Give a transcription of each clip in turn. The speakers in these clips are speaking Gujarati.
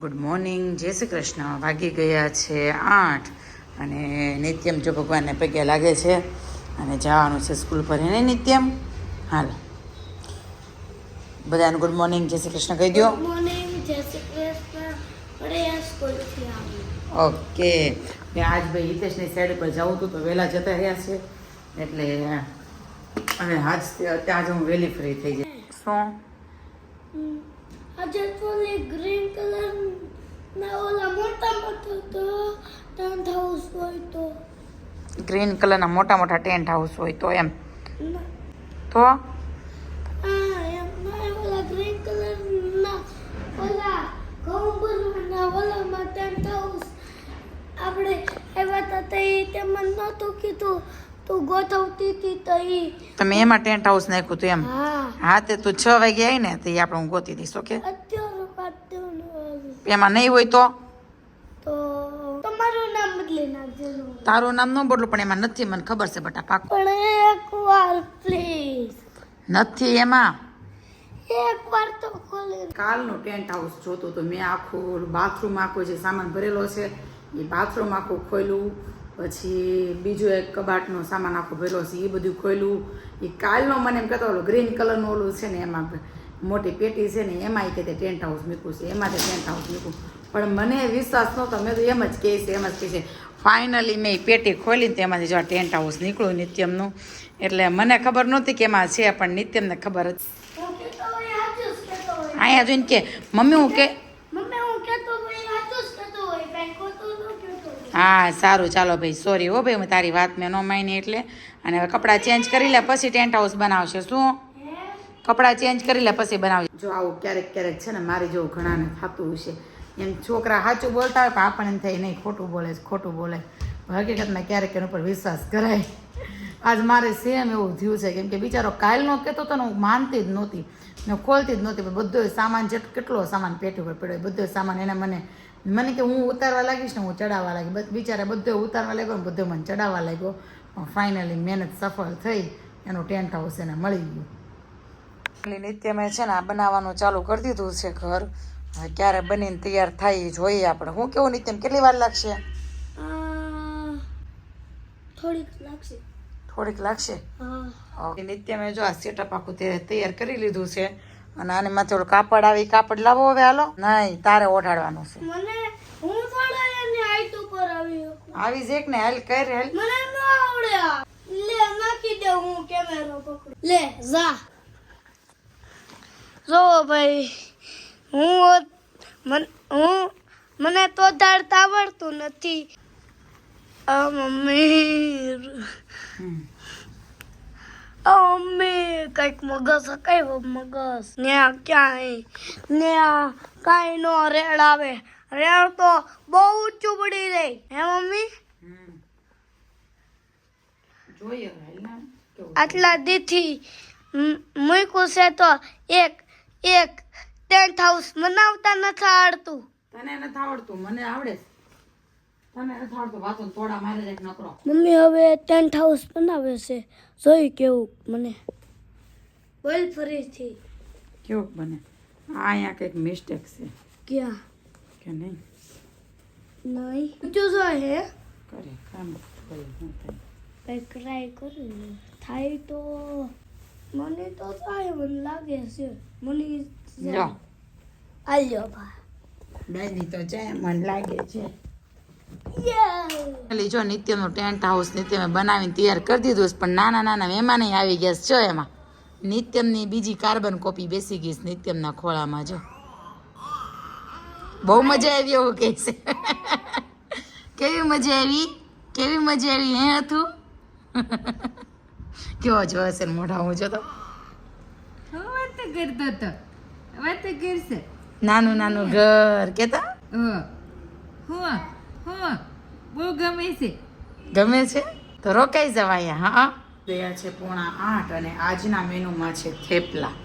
ગુડ મોર્નિંગ, જય શ્રી કૃષ્ણ. વાગી ગયા છે 8 અને નિત્યમ જો ભગવાનને પગે લાગે છે અને જવાનું છે સ્કૂલ પર. એને નિત્યમ હાલ બધાને ગુડ મોર્નિંગ, જય શ્રી કૃષ્ણ કહી દો. ગુડ મોર્નિંગ, જય શ્રી કૃષ્ણ. પડ્યા સ્કૂલથી આવી. ઓકે, આજ ભાઈ હિતેશની સાઈડ પર જવું હતું તો વહેલા જતા રહ્યા છે એટલે અને આજ હું વહેલી ફ્રી થઈ જાય. શું આજે તો ગ્રીન કલર ના ઓલા મોટા મોટા તો ટેન્ટ હાઉસ હોય તો ગ્રીન કલરના મોટા મોટા ટેન્ટ હાઉસ હોય તો એમ ના, તો એમ ના ઓલા ગ્રીન કલર ના ઓલા ગોંબરના ઓલામાં ટેન્ટ હાઉસ આપણે આવ્યા હતા તે તેમાં નહોતું કીધું તું ગોઠવતી હતી તો ઈ તમે એમાં ટેન્ટ હાઉસ નાખ્યું હતું એમ? હા, તે તું 6 વાગે આવી ને તો એ આપણે હું ગોતી દઈશ. ઓકે, અત્યારે પાટવાનું એમાં નહીં હોય તો તો તમારું નામ બદલી નાખજો. તારું નામ ન બોલું પણ એમાં નથી, મને ખબર છે બટા પાક પણ એકવાર પ્લીઝ, નથી એમાં. એકવાર તો ખોલી. કાલનું ટેન્ટ હાઉસ જોતું તો મેં આખું બાથરૂમ આખું જે સામાન ભરેલો છે એ બાથરૂમ આખું ખોલ્યું, પછી બીજું એક કબાટનો સામાન આખો ભરેલો છે એ બધું ખોલ્યું. એ કાલનો મને એમ કહેતો ઓલો ગ્રીન કલરનું ઓલું છે ને એમાં મોટી પેટી છે ને એમાં એ કે ટેન્ટ હાઉસ મૂક્યું છે, એમાં ટેન્ટ હાઉસ મૂક્યું. પણ મને વિશ્વાસ નહોતો, મેં તો એમ જ કહે છે એમ જ કહે છે. ફાઇનલી મેં એ પેટી ખોલીને તેમાંથી જો ટેન્ટ હાઉસ નીકળ્યું નિત્યમનું. એટલે મને ખબર નહોતી કે એમાં છે પણ નિત્યમને ખબર હતી. હું કહેતો હોય હાચું જ કહેતો હોય. અહીંયા જોઈને કે મમ્મી હું કે મમ્મી હું કહેતો હોય હાચું જ કહેતો હોય, કાંઈ ખોટું ન કહેતો હોય. હા સારું, ચાલો ભાઈ, સોરી હો ભાઈ, હું તારી વાત મેં ન માની એટલે. અને હવે કપડાં ચેન્જ કરી લે પછી ટેન્ટ હાઉસ બનાવશે. શું કપડાં ચેન્જ કરી લે પછી બનાવશે? જો આવું ક્યારેક ક્યારેક છે ને મારી જેવું ઘણાને થતું હશે. એમ છોકરા સાચું બોલતા હોય પણ આપણને એમ થાય નહીં ખોટું બોલે છે, ખોટું બોલે. હકીકતમાં ક્યારેક એના ઉપર વિશ્વાસ કરાય. આજ મારે સેમ એવું થયું છે, કેમ કે બિચારો કાલનો કહેતો હતો ને હું માનતી જ નહોતી, ને ખોલતી જ નહોતી. બધો સામાન કેટલો સામાન પેટી ઉપર પડ્યો, બધો સામાન એને મને કે હું ઉતારવા લાગીશ ને હું ચડાવવા લાગી. બિચારા બધો ઉતારવા લાગ્યો ને બધો મને ચડાવવા લાગ્યો. પણ ફાઇનલી મહેનત સફળ થઈ, એનું ટેન્ટ હાઉસ એને મળી ગયું. એટલે નિત્ય મેં છે ને આ બનાવવાનું ચાલુ કરી દીધું છે ઘર. હવે ક્યારે બનીને તૈયાર થાય એ જોઈએ આપણે. હું કેવું નિત્યમ, કેટલી વાર લાગશે? થોડીક લાગશે. થોડીક લાગશે. હા, નિત્ય મેં જો આ સેટઅપ આખું તૈયાર કરી લીધું છે અને આને માથે ઓલું કાપડ આવે, કાપડ લાવો હવે. હાલો, નહીં તારે ઓઢાડવાનું છે. મને હું થોડા એની હાઈટ ઉપર આવી છે ને, હાલ કર હાલ. મને ન આવડે. લે નાખી દે, હું કેમેરો પકડું. લે જા. જો ભાઈ, મને તો ધાડતા આવડતું નથી. મમ્મી કઈક મગજ કઈ મગજ ને ક્યાંય ને કાંઈ નો રેડ આવે. રેડ તો બહુ ઊંચું પડી જાય. હે મમ્મી? જોઈએ આટલા દીથી મૂક્યું છે તો એક ટેન્ટ હાઉસ બનાવતા નથી આવડતું. તને નથી આવડતું, મને આવડે. તને નથી આવડતું, વાતો થોડા મારે જ નકરો. મમ્મી હવે ટેન્ટ હાઉસ બનાવે છે, જોઈ કેવું મને. બોલ ફરીથી. કેવું બને? અહીંયા કંઈક મિસ્ટેક છે ક્યાં? કે નહીં? નહીં ઊંચું જોઈએ હે. કરે કામ કરે શું થાય? કઈ ટ્રાય કરું, થાય તો મને તો થાય, મને લાગે છે. મને લો આલ્યો ભા દાદી તો જાય મને લાગે છે. યે જો નિત્યનું ટેન્ટ હાઉસ નિત્યમે બનાવીને તૈયાર કરી દીધું છે, પણ નાના નાના મહેમાન આવી ગયા છે. એમાં નિત્યમની બીજી કાર્બન કોપી બેસી ગઈ છે નિત્યમના ખોળામાં. જો બહુ મજા આવી એવું કહે છે. કેવી મજા આવી, કેવી મજા આવી? હે હતું કેવો જો હશે મોઢા હું જોતો વાત કરતો હતો, વાત કરશે. નાનું નાનું ઘર કેતા હું બહુ ગમે છે. ગમે છે તો રોકાઈ જવાય. હા, ગયા છે 7:45 અને આજના મેનુમાં છે થેપલા.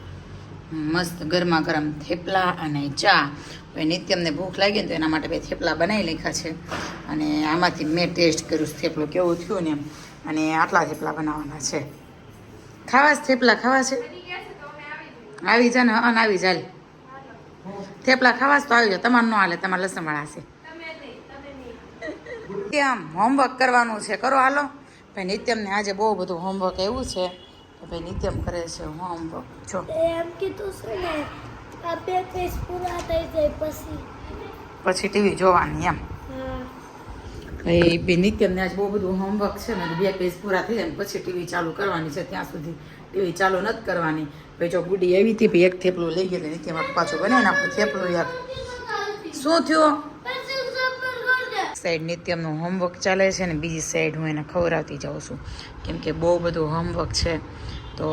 મસ્ત ગરમા ગરમ થેપલા અને ચા. હવે નિત્યમને ભૂખ લાગી ને તો એના માટે 2 થેપલા બનાવી લખ્યા છે અને આમાંથી મેં ટેસ્ટ કર્યું થેપલું કેવું થયું ને એમ. અને આટલા થેપલા બનાવવાના છે. ખાવા થેપલા ખાવા છે? આવી જા ને. આવી ચાલ. થેપલા ખાવા જ તો આવી જાઓ. તમારે ન હાલે, તમારે લસણવાળા છે. આમ હોમવર્ક કરવાનું છે, કરો હાલો. ભાઈ નિત્યમને આજે બહુ બધું હોમવર્ક એવું છે કે ભાઈ નિત્યમ કરે છે હોમવર્ક. જો એમ કીધું છે ને આ 2 પેજ પૂરા થઈ જાય પછી ટીવી જોવાની એમ. હા ભાઈ બે નિત્યમને આજ બહુ બધું હોમવર્ક છે ને 2 પેજ પૂરા થઈ જાય ને પછી ટીવી ચાલુ કરવાની છે. ત્યાં સુધી ટીવી ચાલુ નથી કરવાની. ભાઈ જો ગુડી એવી હતી ભાઈ એક થેપલું લઈ ગયેલી નિત્યમ પાછું બને ને આપણું થેપલું યાર. શું થયું? સાઈડ નિત્યમનું હોમવર્ક ચાલે છે ને બીજી સાઈડ હું એને ખવડાવતી જાઉં છું કેમ કે બહુ બધું હોમવર્ક છે. તો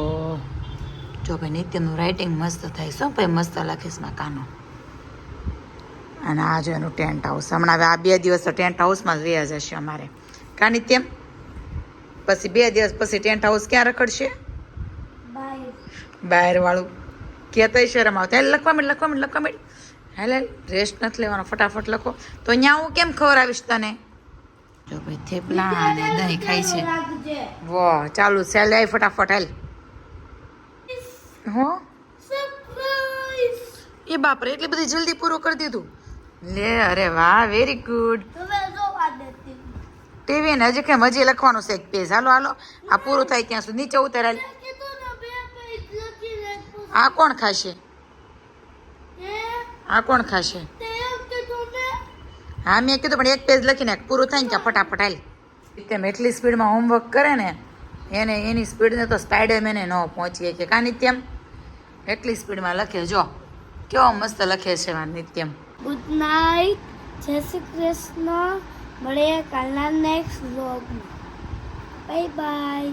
જો ભાઈ નિત્યમનું રાઇટિંગ મસ્ત થાય. શું ભાઈ મસ્ત લખીશ માં કાનો. અને આ જો એનું ટેન્ટ હાઉસ. હમણાં હવે આ 2 દિવસ તો ટેન્ટ હાઉસમાં જ રહ્યા જશે અમારે. કા નિત્યમ? પછી 2 દિવસ પછી ટેન્ટ હાઉસ ક્યાં રખડશે? બાય બહારવાળું કહેતા શરમ આવતા. હાલ લખવા માંડ. હાલ રેસ્ટ નથી લેવાનો, ફટાફટ લખો. તો અહીંયા હું કેમ ખવડાવીશ તને? જો ભાઈ થેપલા અને દહીં ખાય છે. વાહ ચાલુ છે. હાલ આય ફટાફટ હાલ. હો સરપ્રાઈઝ એ બાપરે એટલી બધી જલ્દી પૂરું કરી દીધું. લે અરે વાહ વેરી ગુડ. હવે જોવા દેતી ટીવી ને હજી કેમ હજી લખવાનું છે એક પેજ. હાલો આ પૂરું થાય ત્યાં સુધી નીચે ઉતર હાલ. કીધું ને 2 પેજ લખીને આ કોણ ખાશે? હે આ કોણ ખાશે? તે એમ કીધું ને હા મેં કીધું પણ એક પેજ લખીને પૂરું થાય ને ત્યાં ફટાફટ હાલ. તેમ એટલી સ્પીડમાં હોમવર્ક કરે ને એને એની સ્પીડને તો સ્પાઈડરમેને ન પહોંચીએ કે કા નિત્યમ? એટલી સ્પીડમાં લખે. જો કેવો મસ્ત લખે છે મારા નિત્યમ. ગુડ નાઇટ, જય શ્રી કૃષ્ણ. મળીએ કાલના નેક્સ્ટ વ્લોગમાં. Bye bye.